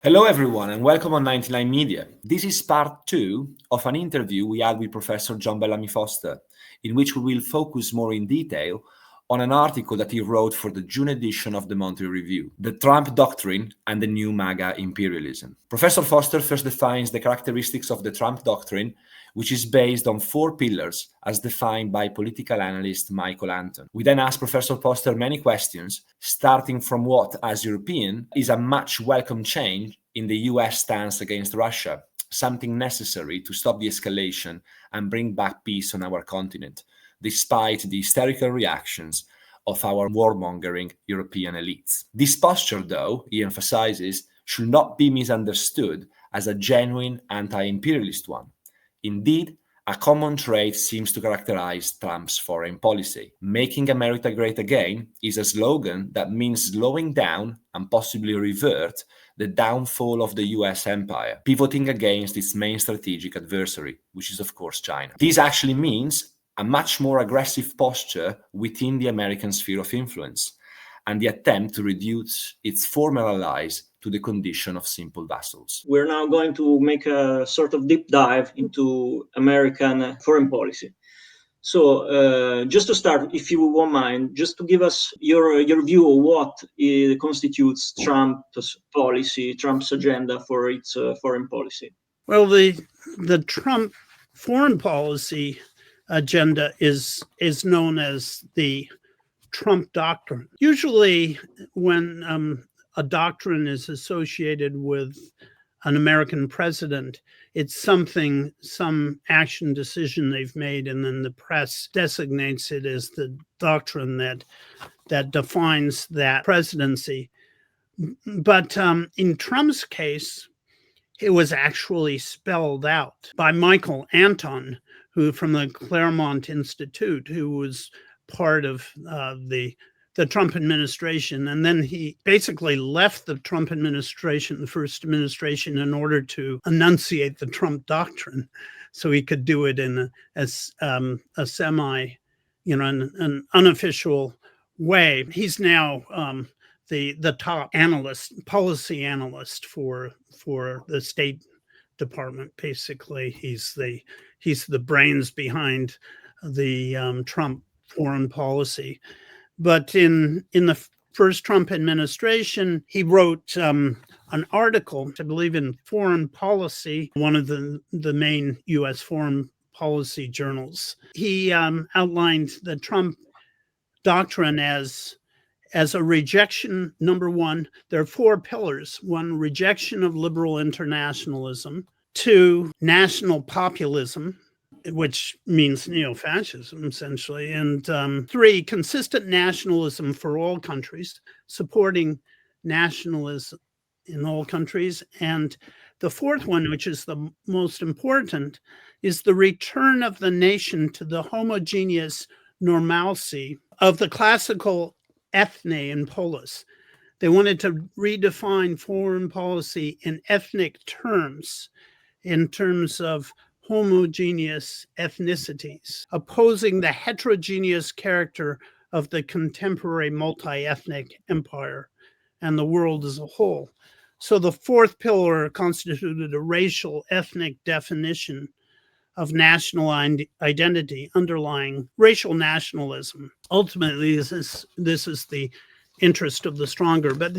Hello, everyone, and welcome on 99 Media. This is part 2 of an interview we had with Professor John Bellamy Foster, in which we will focus more in detail on an article that he wrote for the June edition of the Monthly Review, The Trump Doctrine and the New MAGA Imperialism. Professor Foster first defines the characteristics of the Trump Doctrine, which is based on 4 pillars as defined by political analyst Michael Anton. We then asked Professor Foster many questions, starting from what, as European, is a much welcome change in the US stance against Russia, something necessary to stop the escalation and bring back peace on our continent, despite the hysterical reactions of our warmongering European elites. This posture, though, he emphasizes, should not be misunderstood as a genuine anti-imperialist one. Indeed, a common trait seems to characterize Trump's foreign policy. Making America great again is a slogan that means slowing down and possibly revert the downfall of the US empire, pivoting against its main strategic adversary, which is of course China. This actually means a much more aggressive posture within the American sphere of influence, and the attempt to reduce its former allies to the condition of simple vassals. We're now going to make a sort of deep dive into American foreign policy. So just to start, if you won't mind, just to give us your view of what constitutes Trump's policy, Trump's agenda for its foreign policy. Well, the Trump foreign policy agenda is known as the Trump Doctrine. Usually when a doctrine is associated with an American president, it's some action decision they've made, and then the press designates it as the doctrine that defines that presidency. But in Trump's case, it was actually spelled out by Michael Anton, who from the Claremont Institute, who was part of the Trump administration. And then he basically left the Trump administration, the first administration, in order to enunciate the Trump Doctrine. So he could do it in a semi, an unofficial way. He's now the top analyst, policy analyst for the State Department. Basically, he's the brains behind the Trump foreign policy. But in the first Trump administration, he wrote an article, I believe, in Foreign Policy, one of the main U.S. foreign policy journals. He outlined the Trump doctrine as a rejection. Number one, there are 4 pillars. 1, rejection of liberal internationalism. 2, national populism, which means neo-fascism, essentially. And 3, consistent nationalism for all countries, supporting nationalism in all countries. And the 4th one, which is the most important, is the return of the nation to the homogeneous normalcy of the classical ethne and polis. They wanted to redefine foreign policy in ethnic terms, in terms of homogeneous ethnicities, opposing the heterogeneous character of the contemporary multi-ethnic empire and the world as a whole. So the 4th pillar constituted a racial ethnic definition of national identity underlying racial nationalism. Ultimately, this is the interest of the stronger. But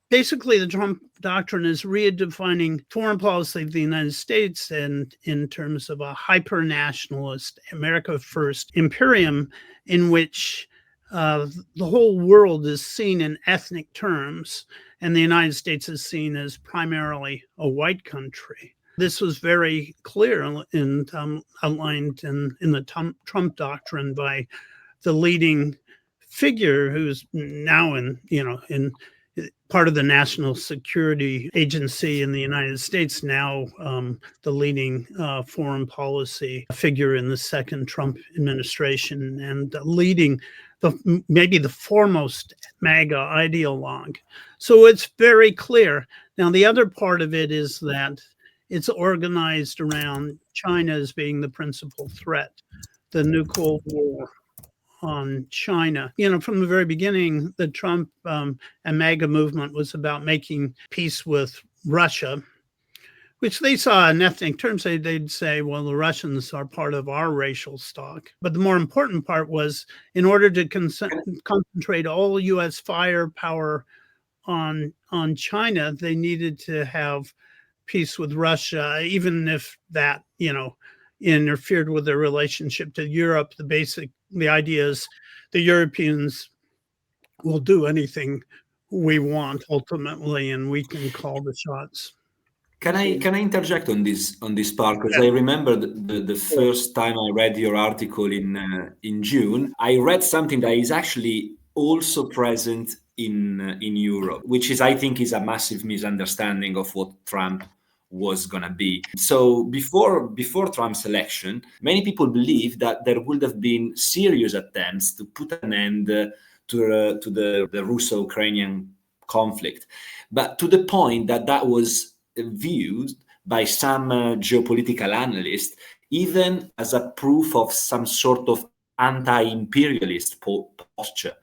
basically, the Trump Doctrine is redefining foreign policy of the United States and in terms of a hyper-nationalist, America First imperium, in which the whole world is seen in ethnic terms, and the United States is seen as primarily a white country. This was very clear and outlined in the Trump Doctrine by the leading figure who's now in part of the National Security Agency in the United States, now the leading foreign policy figure in the second Trump administration, and leading maybe the foremost MAGA ideologue. So it's very clear. Now, the other part of it is that it's organized around China as being the principal threat, the new Cold War China. From the very beginning, the Trump and MAGA movement was about making peace with Russia, which they saw in ethnic terms. They'd say, well, the Russians are part of our racial stock. But the more important part was, in order to concentrate all U.S. firepower on China, they needed to have peace with Russia, even if that, interfered with their relationship to Europe. The idea is the Europeans will do anything we want ultimately, and we can call the shots. Can I interject on this part? Because I remember the first time I read your article in June, I read something that is actually also present in Europe, which I think is a massive misunderstanding of what Trump was gonna be. So before Trump's election, many people believed that there would have been serious attempts to put an end to the Russo-Ukrainian conflict, but to the point that was viewed by some geopolitical analysts even as a proof of some sort of anti-imperialist posture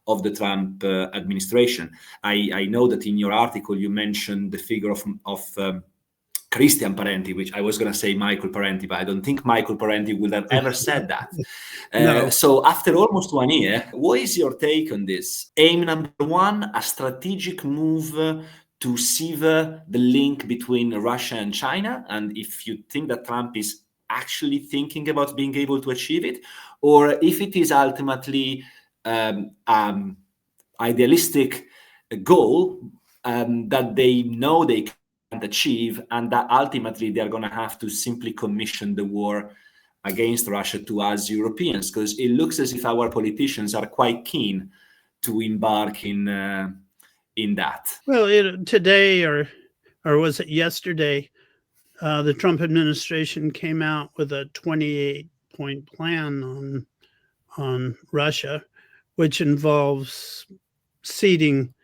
of the Trump administration. I know that in your article you mentioned the figure of Christian Parenti, which I was going to say Michael Parenti, but I don't think Michael Parenti would have ever said that. No. So after almost 1 year, what is your take on this? Aim number one, a strategic move to sever the link between Russia and China, and if you think that Trump is actually thinking about being able to achieve it, or if it is ultimately idealistic goal that they know they can't achieve, and that ultimately they're going to have to simply commission the war against Russia to us Europeans, because it looks as if our politicians are quite keen to embark in that. Well, today or was it yesterday, the Trump administration came out with a 28-point plan on Russia, which involves ceding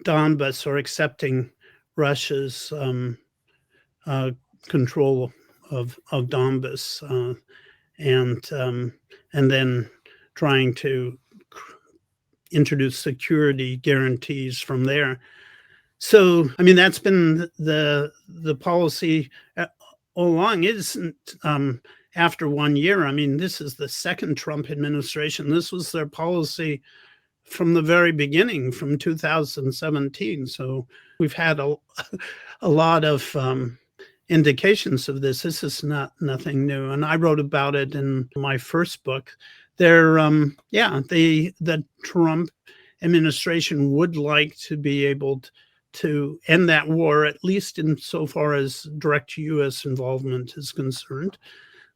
Donbas or accepting Russia's control of Donbas, and then trying to introduce security guarantees from there. So, I mean, that's been the policy all along. It isn't after 1 year. I mean, this is the second Trump administration. This was their policy from the very beginning, from 2017. So we've had a lot of indications of this. This is nothing new. And I wrote about it in my first book. The Trump administration would like to be able to end that war, at least insofar as direct U.S. involvement is concerned,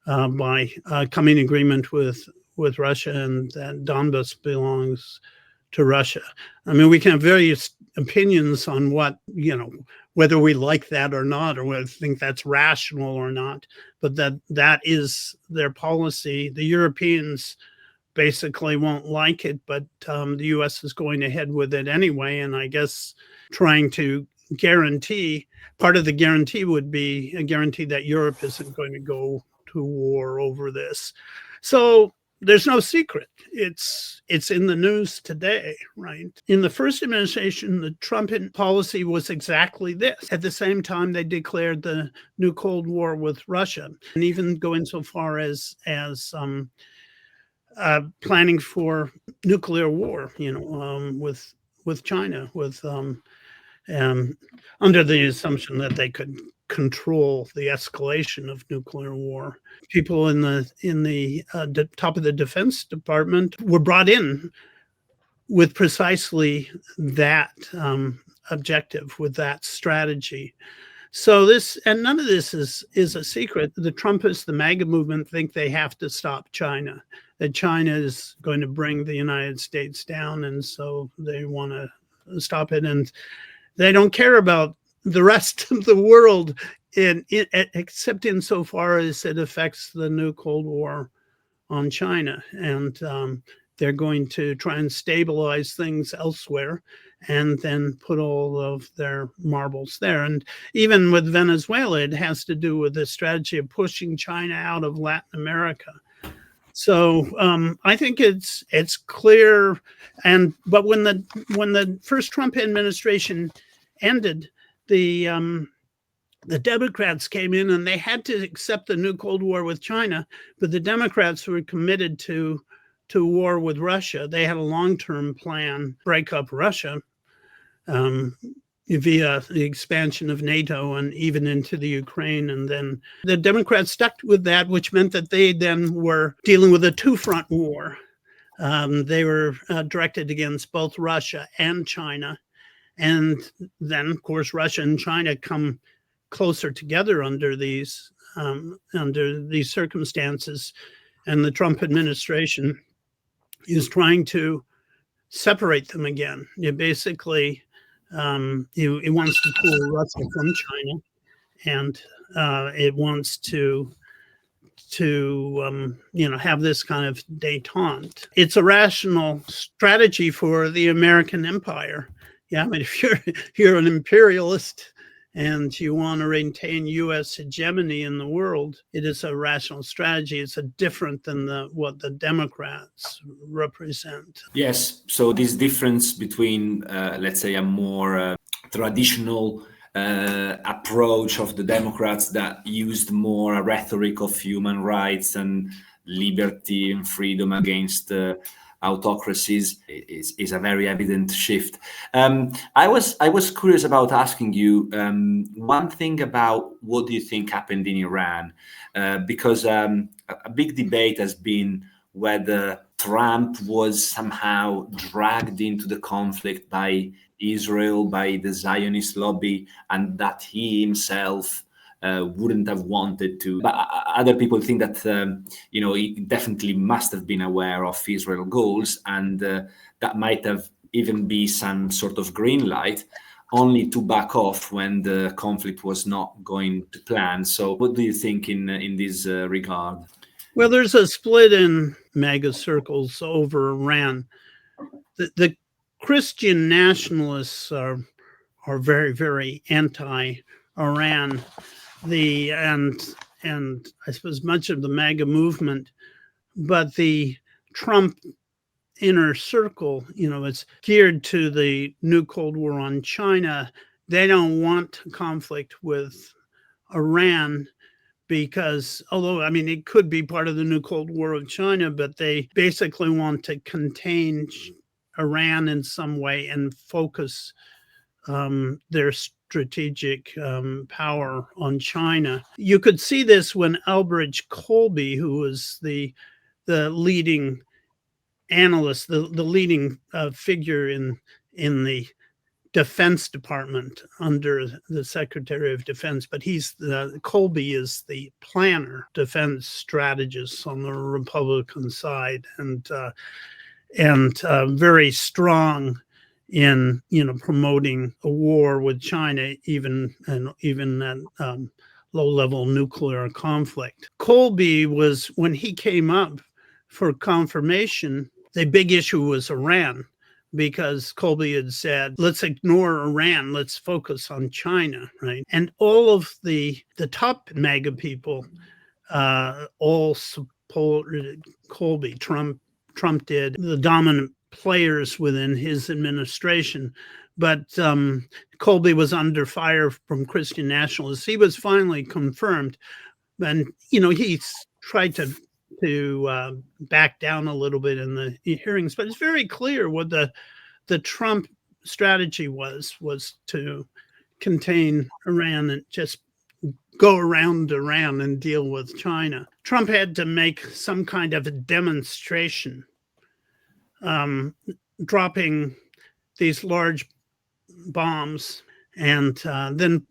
by coming agreement with Russia, and that Donbas belongs to Russia. I mean, we can have various opinions on whether we like that or not, or whether we think that's rational or not, but that is their policy. The Europeans basically won't like it, but the U.S. is going ahead with it anyway, and I guess trying to guarantee, part of the guarantee would be a guarantee that Europe isn't going to go to war over this. So there's no secret. It's in the news today, right? In the first administration, the Trumpian policy was exactly this. At the same time, they declared the new Cold War with Russia, and even going so far as planning for nuclear war, with China, under the assumption that they could control the escalation of nuclear war. People in the top of the Defense Department were brought in with precisely that objective, with that strategy. So none of this is a secret. The Trumpists, the MAGA movement, think they have to stop China, that China is going to bring the United States down, and so they want to stop it. And they don't care about the rest of the world, except insofar as it affects the new Cold War on China. And they're going to try and stabilize things elsewhere and then put all of their marbles there. And even with Venezuela, it has to do with the strategy of pushing China out of Latin America. So I think it's clear, but when the first Trump administration ended, the Democrats came in and they had to accept the new Cold War with China, but the Democrats were committed to war with Russia. They had a long-term plan, break up Russia via the expansion of NATO and even into the Ukraine. And then the Democrats stuck with that, which meant that they then were dealing with a two-front war. They were directed against both Russia and China. And then, of course, Russia and China come closer together under these circumstances. And the Trump administration is trying to separate them again. It basically, it wants to pull Russia from China, and it wants to have this kind of détente. It's a rational strategy for the American empire. Yeah, I mean, if you're an imperialist and you want to maintain U.S. hegemony in the world, it is a rational strategy. It's different than what the Democrats represent. Yes. So this difference between, let's say, a more traditional approach of the Democrats that used more a rhetoric of human rights and liberty and freedom against autocracies is a very evident shift. I was curious about asking you one thing about what do you think happened in Iran, because a big debate has been whether Trump was somehow dragged into the conflict by Israel, by the Zionist lobby, and that he himself wouldn't have wanted to. But other people think that, he definitely must have been aware of Israel's goals, and that might have even be some sort of green light, only to back off when the conflict was not going to plan. So what do you think in this regard? Well, there's a split in MAGA circles over Iran. The Christian nationalists are very, very anti-Iran. And I suppose much of the MAGA movement, but the Trump inner circle, it's geared to the new Cold War on China. They don't want conflict with Iran because, although, I mean, it could be part of the new Cold War with China, but they basically want to contain Iran in some way and focus their strategic power on China. You could see this when Elbridge Colby, who was the leading analyst, the leading figure in the Defense Department under the Secretary of Defense, but Colby is the planner, defense strategist on the Republican side, and very strong in promoting a war with China, even at low-level nuclear conflict. Colby was, when he came up for confirmation, the big issue was Iran, because Colby had said, let's ignore Iran, let's focus on China, right? And all of the top MAGA people all supported Colby. Trump did, the dominant players within his administration. But Colby was under fire from Christian nationalists. He was finally confirmed. And, he tried to back down a little bit in the hearings, but it's very clear what the Trump strategy was to contain Iran and just go around Iran and deal with China. Trump had to make some kind of a demonstration, dropping these large bombs and then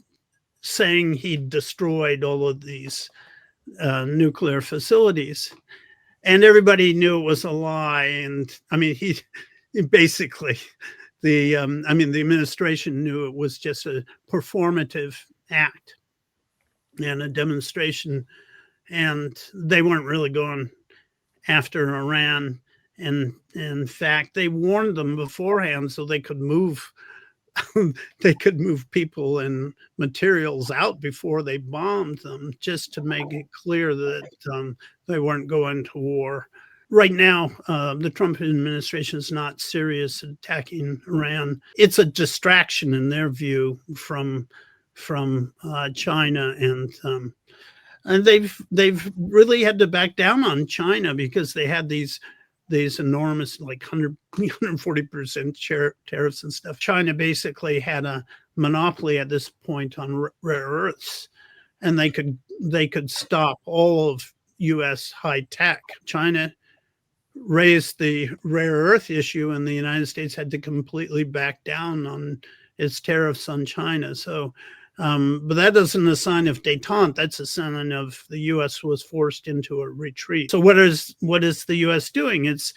saying he destroyed all of these nuclear facilities, and everybody knew it was a lie. And I mean, he basically, the administration knew it was just a performative act and a demonstration, and they weren't really going after Iran. And in fact, they warned them beforehand so they could move they could move people and materials out before they bombed them, just to make it clear that they weren't going to war. Right now, the Trump administration is not serious attacking Iran. It's a distraction in their view from China, and they've really had to back down on China because they had these enormous, like 140% tariffs and stuff. China basically had a monopoly at this point on rare earths, and they could stop all of U.S. high tech. China raised the rare earth issue, and the United States had to completely back down on its tariffs on China. So, but that isn't a sign of détente. That's a sign of the U.S. was forced into a retreat. So what is the U.S. doing? It's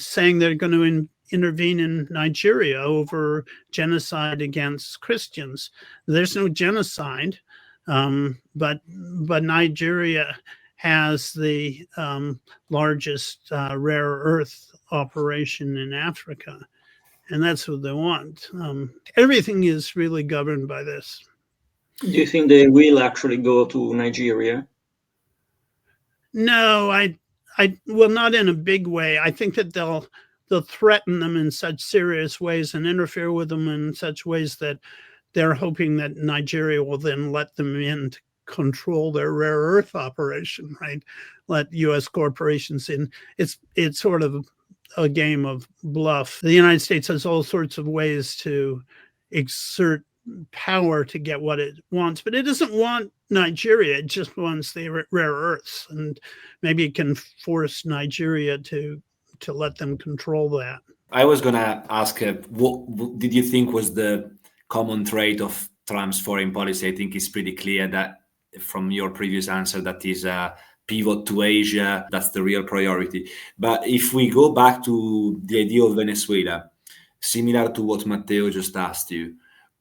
saying they're going to intervene in Nigeria over genocide against Christians. There's no genocide, but Nigeria has the largest rare earth operation in Africa. And that's what they want. Everything is really governed by this. Do you think they will actually go to Nigeria? No, well, not in a big way. I think that they'll threaten them in such serious ways and interfere with them in such ways that they're hoping that Nigeria will then let them in to control their rare earth operation, right? Let U.S. corporations in. It's sort of a game of bluff. The United States has all sorts of ways to exert power to get what it wants, but it doesn't want Nigeria. It just wants the rare earths, and maybe it can force Nigeria to let them control that. I was going to ask, what did you think was the common trait of Trump's foreign policy? I think it's pretty clear that from your previous answer that is a pivot to Asia. That's the real priority. But if we go back to the idea of Venezuela, similar to what Matteo just asked you,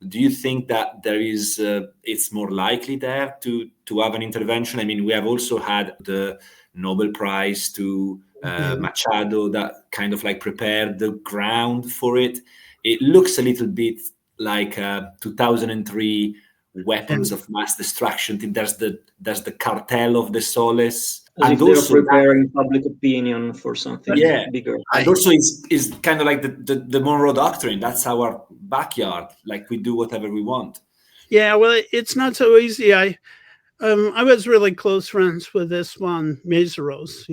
do you think that there is it's more likely there to have an intervention? I mean, we have also had the Nobel Prize to Machado that kind of like prepared the ground for it. It looks a little bit like 2003 weapons of mass destruction. There's the cartel of the soles. As if they're preparing public opinion for something bigger. And also it's kind of like the Monroe Doctrine. That's our backyard. Like we do whatever we want. Yeah, well, it's not so easy. I was really close friends with this one, Meseros,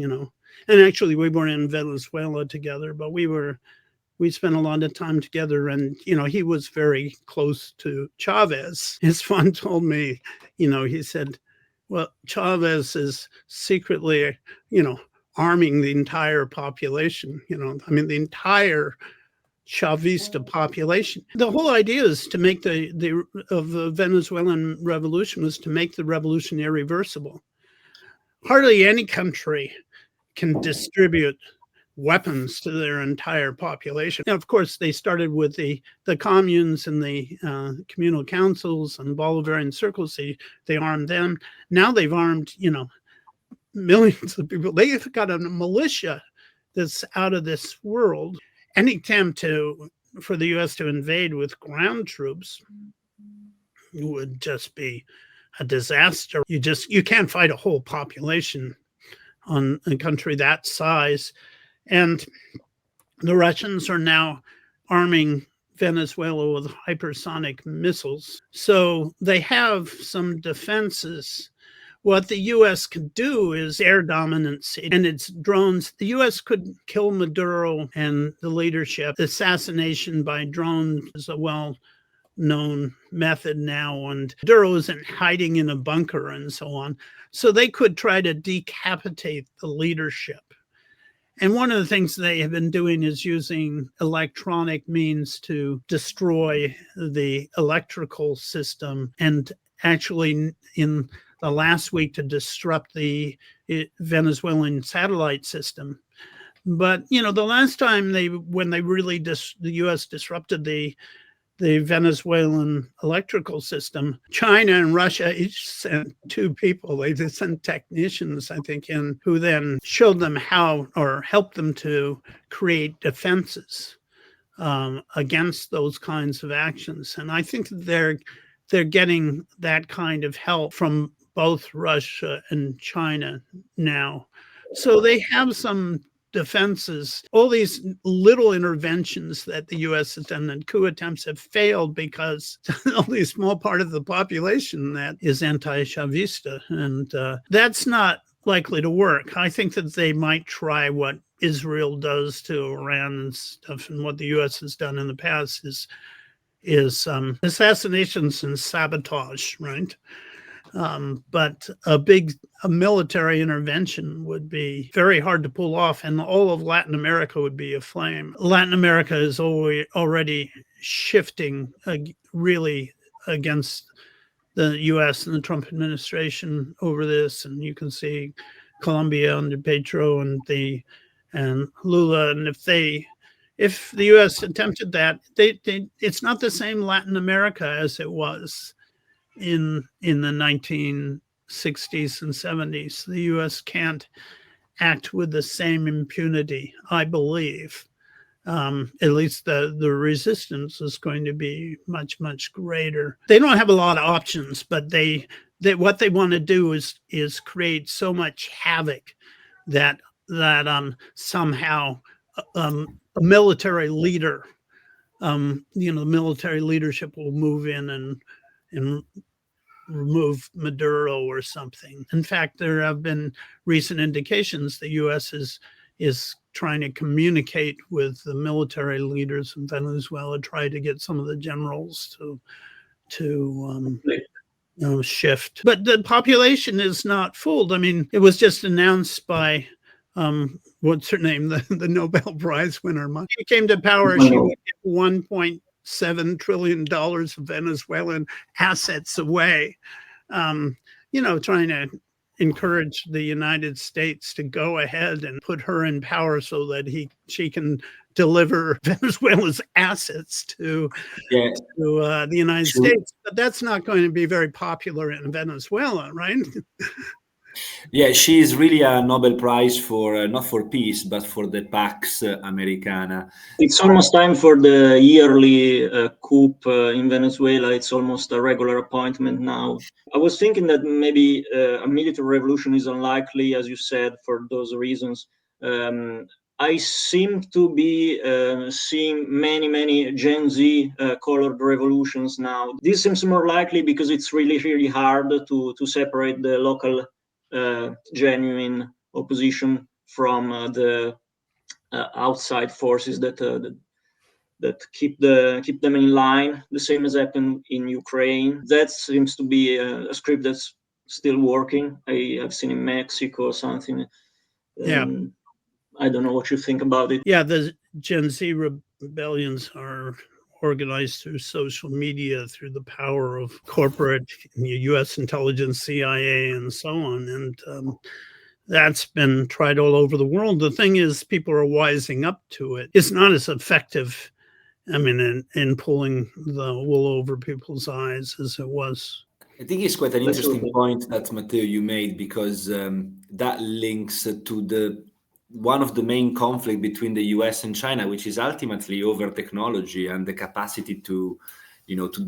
and actually we were in Venezuela together, but we spent a lot of time together, and he was very close to Chavez. His son told me, he said, well, Chavez is secretly, arming the entire population, the entire Chavista population. The whole idea is to make the Venezuelan revolution was to make the revolution irreversible. Hardly any country can distribute weapons to their entire population. And of course, they started with the communes and the communal councils and Bolivarian circles. They armed them. Now they've armed, millions of people. They've got a militia that's out of this world. Any attempt for the U.S. to invade with ground troops would just be a disaster. You can't fight a whole population on a country that size. And the Russians are now arming Venezuela with hypersonic missiles. So they have some defenses. What the U.S. can do is air dominance and its drones. The U.S. could kill Maduro and the leadership. Assassination by drone is a well-known method now, and Maduro isn't hiding in a bunker and so on. So they could try to decapitate the leadership. And one of the things they have been doing is using electronic means to destroy the electrical system, and actually in the last week to disrupt the Venezuelan satellite system. But, the last time when the U.S. disrupted the Venezuelan electrical system, China and Russia each sent two people. They sent technicians, I think, in who then showed them how or helped them to create defenses against those kinds of actions. And I think they're getting that kind of help from both Russia and China now. So they have some defenses. All these little interventions that the U.S. has done and coup attempts have failed because only a small part of the population that is anti-Chavista. And that's not likely to work. I think that they might try what Israel does to Iran and stuff, and what the U.S. has done in the past is assassinations and sabotage, right? But a military intervention would be very hard to pull off, and all of Latin America would be aflame. Latin America is already shifting really against the U.S. and the Trump administration over this, and you can see Colombia under Petro and Lula, and if the U.S. attempted that, it's not the same Latin America as it was in the 1960s and 70s. The U.S. can't act with the same impunity, I believe. At least the resistance is going to be much, much greater. They don't have a lot of options, but what they want to do is create so much havoc that somehow a military leader, the military leadership will move in and remove Maduro or something. In fact, there have been recent indications the U.S. is trying to communicate with the military leaders in Venezuela, try to get some of the generals to shift. But the population is not fooled. I mean, it was just announced by what's her name, the Nobel Prize winner. She came to power. She would get $1.7 trillion of Venezuelan assets away. Trying to encourage the United States to go ahead and put her in power so that she can deliver Venezuela's assets to the United States. But that's not going to be very popular in Venezuela, right? Yeah, she is really a Nobel Prize for not for peace, but for the Pax Americana. It's almost time for the yearly coup in Venezuela. It's almost a regular appointment now. I was thinking that maybe a military revolution is unlikely, as you said, for those reasons. I seem to be seeing many Gen Z colored revolutions now. This seems more likely because it's really hard to separate the local genuine opposition from the outside forces that keep them in line. The same as happened in Ukraine. That seems to be a script that's still working. I've seen in Mexico or something. I don't know what you think about it. Yeah, the Gen Z rebellions are organized through social media, through the power of corporate U.S. intelligence, CIA, and so on. And that's been tried all over the world. The thing is, people are wising up to it. It's not as effective, in pulling the wool over people's eyes as it was. I think it's quite an interesting point that, Matteo, you made, because that links to one of the main conflict between the US and China, which is ultimately over technology and the capacity to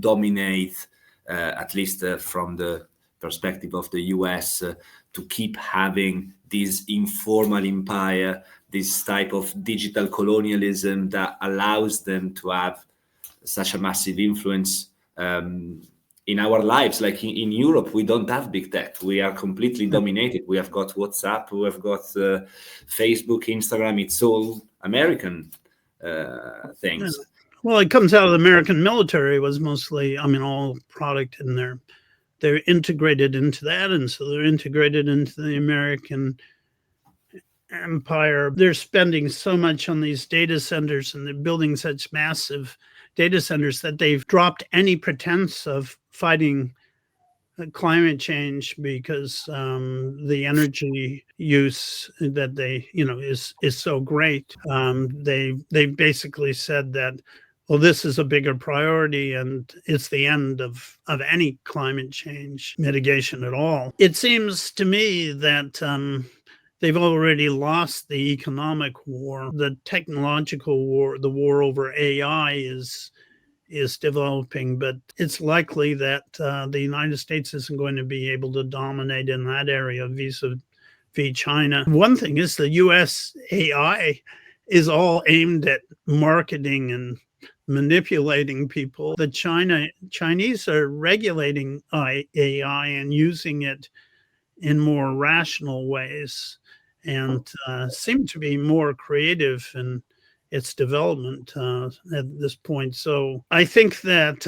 dominate, at least from the perspective of the US, to keep having this informal empire, this type of digital colonialism that allows them to have such a massive influence in our lives. Like in Europe, we don't have big tech. We are completely dominated. We have got WhatsApp, we have got Facebook, Instagram. It's all American things. Well, it comes out of the American military. It was mostly, all product in there. They're integrated into that, and so they're integrated into the American empire. They're spending so much on these data centers, and they're building such massive data centers that they've dropped any pretense of fighting climate change, because the energy use that they is so great. They basically said that, well, this is a bigger priority, and it's the end of any climate change mitigation at all. It seems to me that They've already lost the economic war, the technological war, the war over AI is developing, but it's likely that the United States isn't going to be able to dominate in that area vis-a-vis China. One thing is the US AI is all aimed at marketing and manipulating people. The Chinese are regulating AI and using it in more rational ways, and seem to be more creative in its development at this point. So I think that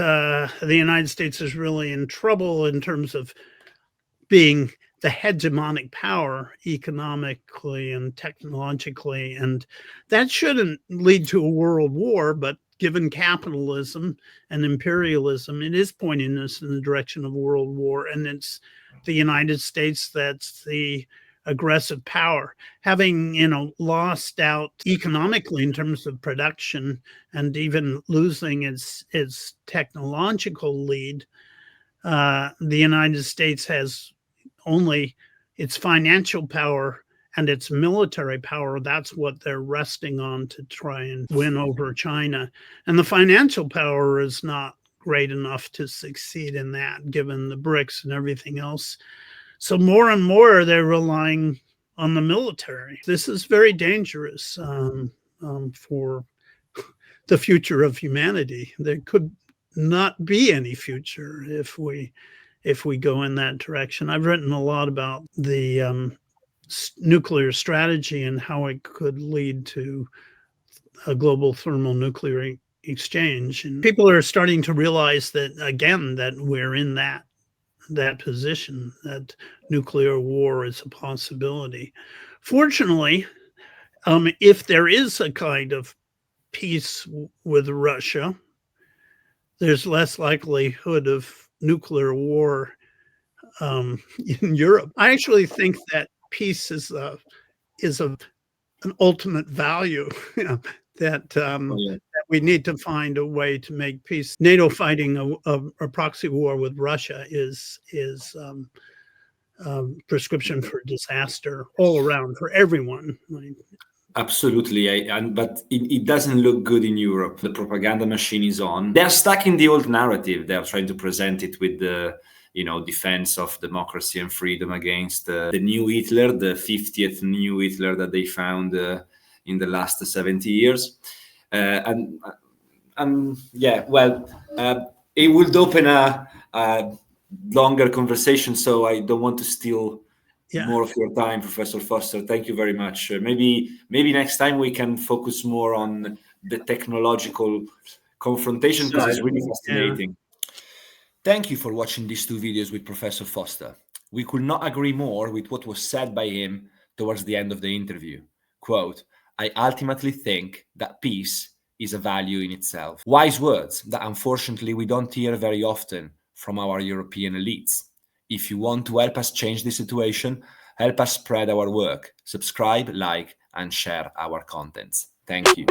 the United States is really in trouble in terms of being the hegemonic power economically and technologically, and that shouldn't lead to a world war, but given capitalism and imperialism, it is pointing us in the direction of world war, and it's the United States that's the aggressive power, having lost out economically in terms of production and even losing its technological lead. The United States has only its financial power and its military power. That's what they're resting on to try and win over China. And the financial power is not great enough to succeed in that, given the BRICS and everything else. So more and more they're relying on the military. This is very dangerous for the future of humanity. There could not be any future if we go in that direction. I've written a lot about the nuclear strategy and how it could lead to a global thermonuclear exchange. And people are starting to realize that, again, that we're in that position, that nuclear war is a possibility. Fortunately, if there is a kind of peace with Russia, there's less likelihood of nuclear war in Europe. I actually think that peace is an ultimate value, that we need to find a way to make peace. NATO fighting a proxy war with Russia is prescription for disaster all around for everyone. Absolutely, but it doesn't look good in Europe. The propaganda machine is on. They're stuck in the old narrative. They're trying to present it with the defense of democracy and freedom against the new Hitler, the 50th new Hitler that they found in the last 70 years. It would open a longer conversation, so I don't want to steal more of your time, Professor Foster. Thank you very much. Maybe next time we can focus more on the technological confrontation, because it's really fascinating. Thank you for watching these two videos with Professor Foster. We could not agree more with what was said by him towards the end of the interview. Quote, "I ultimately think that peace is a value in itself." Wise words that unfortunately we don't hear very often from our European elites. If you want to help us change this situation, help us spread our work. Subscribe, like, and share our contents. Thank you.